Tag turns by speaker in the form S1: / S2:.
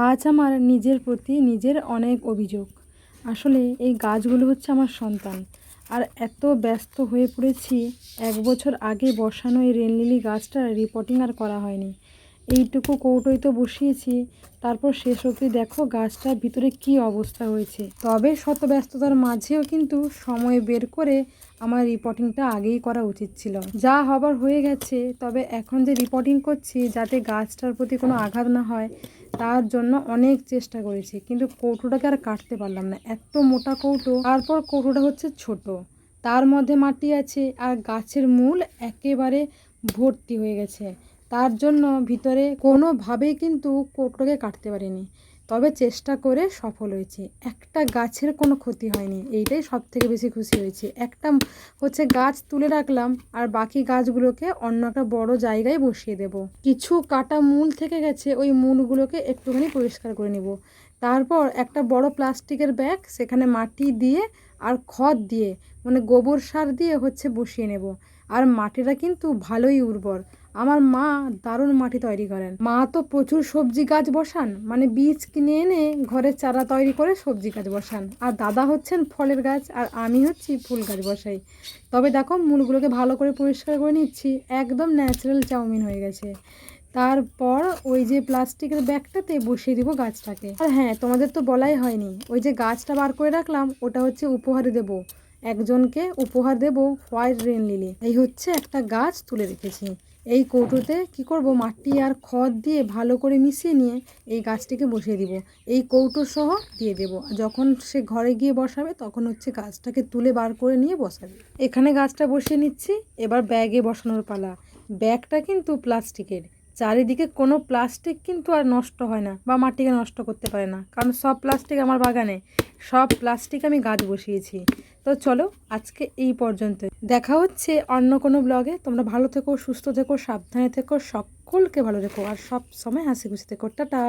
S1: আজ আমার নিজের প্রতি নিজের অনেক অভিযোগ। আসলে এই গাছগুলো হচ্ছে আমার সন্তান। আর এত ব্যস্ত হয়ে পড়েছি, 1 বছর আগে বসানো এই রেন লিলি গাছটার রিপোর্টিং আর করা হয়নি। এইটুকু কৌটোই তো বসিয়েছি, তারপর শেষ অবধি দেখো গাছটার ভিতরে কি অবস্থা হয়েছে। তবে শত ব্যস্ততার মাঝেও কিন্তু সময় বের করে আমার রিপোর্টিংটা আগেই করা উচিত ছিল। যা হবার হয়ে গেছে, তবে এখন যে রিপোর্টিং করছি যাতে গাছটার প্রতি কোনো আঘাত না হয় তার জন্য অনেক চেষ্টা করেছি, কিন্তু কৌটোটাকে আর কাটতে পারলাম না। এত মোটা কৌটো, তারপর কৌটোটা হচ্ছে ছোট, তার মধ্যে মাটি আছে আর গাছের মূল একেবারে ভর্তি হয়ে গেছে। তার জন্য ভিতরে কোনোভাবেই কিন্তু কৌটোটাকে কাটতে পারিনি, তবে চেষ্টা করে সফল হয়েছি। একটা গাছের কোনো ক্ষতি হয়নি, এইটাই সব থেকে বেশি খুশি হয়েছি। একটা হচ্ছে গাছ তুলে রাখলাম আর বাকি গাছগুলোকে অন্য একটা বড় জায়গায় বসিয়ে দেব। কিছু কাটা মূল থেকে গেছে, ওই মূলগুলোকে একটুখানি পরিষ্কার করে নিব। তারপর একটা বড় প্লাস্টিকের ব্যাগ, সেখানে মাটি দিয়ে আর খড় দিয়ে মানে গোবর সার দিয়ে হচ্ছে বসিয়ে নেব। আর মাটিটা কিন্তু ভালোই উর্বর। আমার মা দারুণ মাটি তৈরি করেন। মা তো প্রচুর সবজি গাছ বসান, মানে বীজ কিনে এনে ঘরে চারা তৈরি করে সবজি গাছ বসান। আর দাদা হচ্ছেন ফলের গাছ আর আমি হচ্ছি ফুল গাছ বসাই। তবে দেখো মূলগুলোকে ভালো করে পরিষ্কার করে নিচ্ছি, একদম ন্যাচারাল চাউমিন হয়ে গেছে। তারপর ওই যে প্লাস্টিকের ব্যাগটাতে বসিয়ে দিব গাছটাকে। আর হ্যাঁ, তোমাদের তো বলাই হয়নি, ওই যে গাছটা বার করে রাখলাম ওটা হচ্ছে উপহারে দেব, একজনকে উপহার দেব হোয়াইট রেন লিলি। এই হচ্ছে একটা গাছ তুলে রেখেছি। এই কৌটোতে কি করব, মাটি আর খড় দিয়ে ভালো করে মিশিয়ে নিয়ে এই গাছটিকে বসিয়ে দিব। এই কৌটো সহ দিয়ে দেব, যখন সে ঘরে গিয়ে বসাবে তখন হচ্ছে গাছটাকে তুলে বার করে নিয়ে বসাবে। এখানে গাছটা বসিয়ে নিচ্ছি, এবার ব্যাগে বসানোর পালা। ব্যাগটা কিন্তু প্লাস্টিকের, চারিদিকে কোনো প্লাস্টিক কিন্তু আর নষ্ট হয় না বা মাটিকে নষ্ট করতে পারে না, কারণ সব প্লাস্টিক আমার বাগানে, সব প্লাস্টিক আমি গাছ বসিয়েছি। তো চলো আজকে এই পর্যন্ত, দেখা হচ্ছে অন্য কোনো ব্লগে। তোমরা ভালো থেকো, সুস্থ থেকো, সাবধানে থেকো, সকলকে ভালো রেখো আর সব সময় হাসি খুশি থেকো। টাটা।